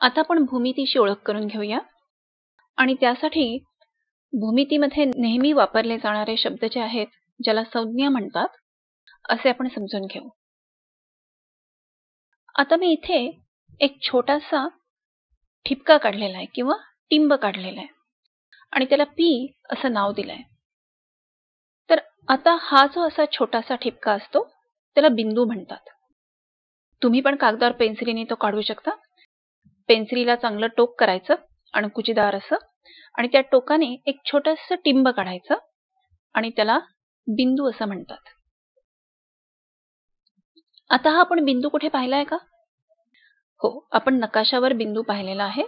आता आपण भूमितीची ओळख करून घेऊया आणि त्यासाठी भूमितीमध्ये नेहमी वापरले जाणारे शब्द जे आहेत, ज्याला संज्ञा म्हणतात, असे आपण समजून घेऊ. आता मी इथे एक छोटासा ठिपका काढलेला आहे किंवा टिंब काढलेला आहे आणि त्याला पी असं नाव दिलंय. तर आता हा जो असा छोटासा ठिपका असतो त्याला बिंदू म्हणतात. तुम्ही पण कागदावर पेन्सिलीने तो काढू शकता. पेन्सिलीला चांगलं टोक करायचं अणकुचीदार असं आणि त्या टोकाने एक छोटंसं टिंब काढायचं आणि त्याला बिंदू असं म्हणतात. आता हा आपण बिंदू कुठे पाहिलाय का? हो, आपण नकाशावर बिंदू पाहिलेला आहे.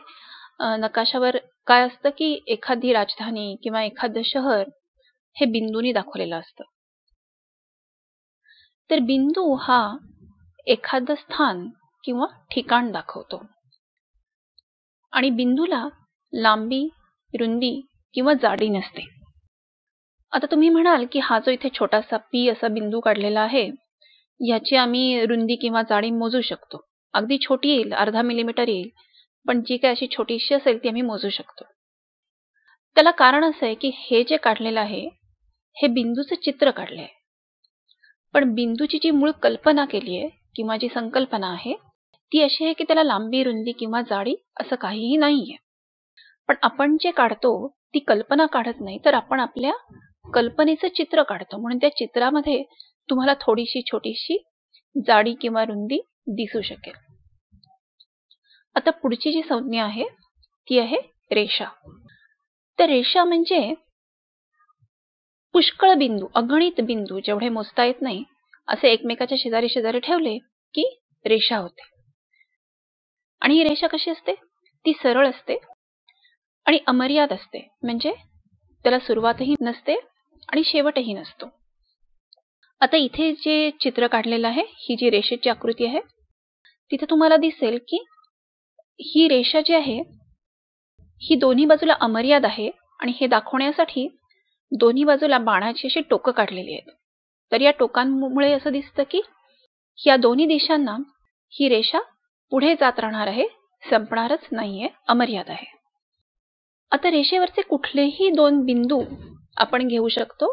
नकाशावर काय असतं की एखादी राजधानी किंवा एखादं शहर हे बिंदूनी दाखवलेलं असतं. तर बिंदू हा एखादं स्थान किंवा ठिकाण दाखवतो आणि बिंदूला लांबी, रुंदी किंवा जाडी नसते. आता तुम्ही म्हणाल की हा जो इथे छोटासा पी असा बिंदू काढलेला आहे, याची आम्ही रुंदी किंवा जाडी मोजू शकतो. अगदी छोटी येईल, अर्धा मिलीमीटर येईल, पण जी काही अशी छोटीशी असेल ती आम्ही मोजू शकतो. त्याला कारण असं आहे की हे जे काढलेलं आहे हे बिंदूचं चित्र काढले आहे, पण बिंदूची जी मूळ कल्पना केली आहे किंवा जी संकल्पना आहे ती अशी आहे की त्याला लांबी, रुंदी किंवा जाडी असं काहीही नाहीये. पण आपण जे काढतो ती कल्पना काढत नाही, तर आपण आपल्या कल्पनेचं चित्र काढतो. म्हणून त्या चित्रामध्ये तुम्हाला थोडीशी छोटीशी जाडी किंवा रुंदी दिसू शकेल. आता पुढची जी संज्ञा आहे ती आहे रेषा. तर रेषा म्हणजे पुष्कळ बिंदू, अगणित बिंदू जेवढे मोजता येत नाही असे एकमेकाच्या शेजारी शेजारी ठेवले की रेषा होते. आणि ही रेषा कशी असते? ती सरळ असते आणि अमर्याद असते, म्हणजे त्याला सुरुवातही नसते आणि शेवटही नसतो. आता इथे जे चित्र काढलेलं आहे, ही जी रेषेची आकृती आहे, तिथे तुम्हाला दिसेल की ही रेषा जी आहे ही दोन्ही बाजूला अमर्याद आहे आणि हे दाखवण्यासाठी दोन्ही बाजूला बाणाची अशी टोकं काढलेली आहेत. तर या टोकांमुळे असं दिसतं की या दोन्ही दिशांना ही रेषा पुढे जात राहणार आहे, संपणारच नाहीये, अमर्याद आहे. आता रेषेवरचे कुठलेही दोन बिंदू आपण घेऊ शकतो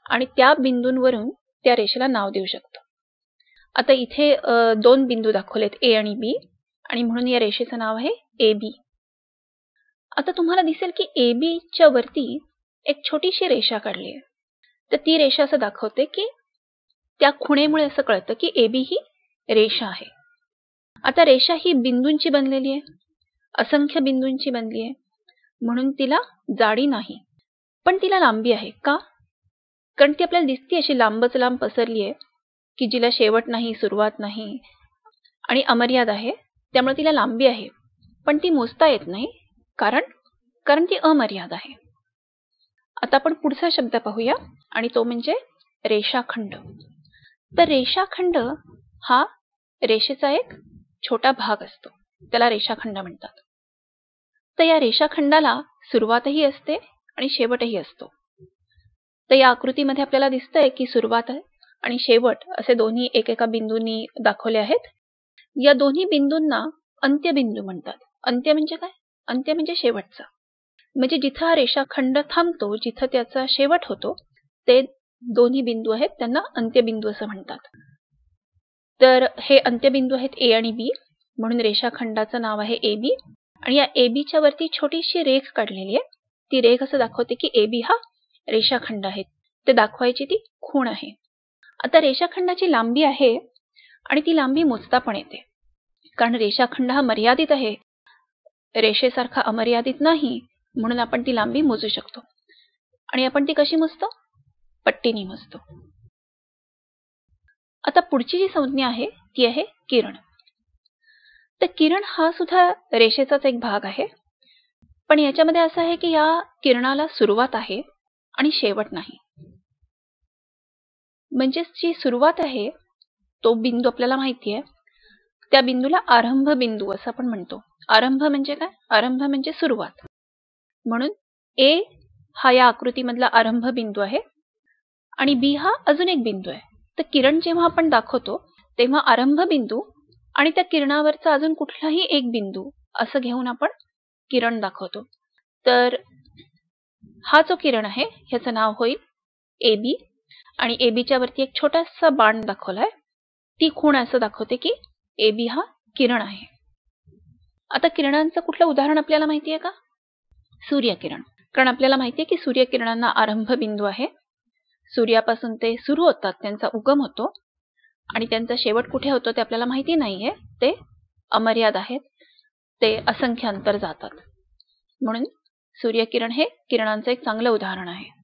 आणि त्या बिंदूंवरून त्या रेषेला नाव देऊ शकतो. आता इथे दोन बिंदू दाखवलेत ए आणि बी आणि म्हणून या रेषेचं नाव आहे ए बी. आता तुम्हाला दिसेल की ए बी च्या वरती एक छोटीशी रेषा काढली आहे. तर ती रेषा असं दाखवते की त्या खुणेमुळे असं कळतं की ए बी ही रेषा आहे. आता रेषा ही बिंदूंची बनलेली आहे, असंख्य बिंदूंची बनली आहे, म्हणून तिला जाडी नाही, पण तिला लांबी आहे. का? कारण ती आपल्याला दिसते अशी लांबच लांब पसरली आहे की जिला शेवट नाही, सुरुवात नाही आणि अमर्याद आहे, त्यामुळे तिला लांबी आहे, पण ती मोजता येत नाही कारण ती अमर्याद आहे. आता आपण पुढचा शब्द पाहूया आणि तो म्हणजे रेषाखंड. तर रेषाखंड हा रेषेचा एक छोटा भाग असतो, त्याला रेषाखंड म्हणतात. तर या रेषाखंडाला सुरुवातही असते आणि शेवटही असतो. तर या आकृतीमध्ये आपल्याला दिसतंय की सुरुवात आणि शेवट असे दोन्ही एकेका बिंदूंनी दाखवले आहेत. या दोन्ही बिंदूंना अंत्यबिंदू म्हणतात. अंत्य म्हणजे काय? अंत्य म्हणजे शेवटचा, म्हणजे जिथं हा रेषाखंड थांबतो, जिथं त्याचा शेवट होतो, ते दोन्ही बिंदू आहेत त्यांना अंत्यबिंदू असं म्हणतात. तर हे अंत्यबिंदू आहेत ए आणि बी, म्हणून रेषाखंडाचं नाव आहे ए बी. आणि या ए बीच्या वरती छोटीशी रेघ काढलेली आहे. ती रेघ असं दाखवते की ए बी हा रेषाखंड आहे, ते दाखवायची ती खूण आहे. आता रेषाखंडाची लांबी आहे आणि ती लांबी मोजता पण येते, कारण रेषाखंड हा मर्यादित आहे, रेषेसारखा अमर्यादित नाही, म्हणून आपण ती लांबी मोजू शकतो. आणि आपण ती कशी मोजतो? पट्टीने मोजतो. आता पुढची जी संज्ञा आहे ती आहे किरण. तर किरण हा सुद्धा रेषेचाच एक भाग आहे, पण याच्यामध्ये असं आहे की या किरणाला सुरुवात आहे आणि शेवट नाही. म्हणजे जी सुरुवात आहे तो बिंदू आपल्याला माहिती आहे, त्या बिंदूला आरंभ बिंदू असं आपण म्हणतो. आरंभ म्हणजे काय? आरंभ म्हणजे सुरुवात. म्हणून ए हा या आकृतीमधला आरंभ बिंदू आहे आणि बी हा अजून एक बिंदू आहे. तर किरण जेव्हा आपण दाखवतो तेव्हा आरंभ बिंदू आणि त्या किरणावरचा अजून कुठलाही एक बिंदू असं घेऊन आपण किरण दाखवतो. तर हा जो किरण आहे ह्याचं नाव होईल AB आणि ABच्या वरती एक छोटासा बाण दाखवलाय. ती खूण असं दाखवते की AB हा किरण आहे. आता किरणांचं कुठलं उदाहरण आपल्याला माहिती आहे का? सूर्यकिरण. कारण आपल्याला माहिती आहे की सूर्यकिरणांना आरंभ बिंदू आहे. सूर्यापासून ते सुरू होतात, त्यांचा उगम होतो आणि त्यांचा शेवट कुठे होतो ते आपल्याला माहिती नाहीये. ते अमर्याद आहेत. ते असंख्य अंतर जातात. म्हणून सूर्यकिरण हे किरणांचं एक चांगलं उदाहरण आहे.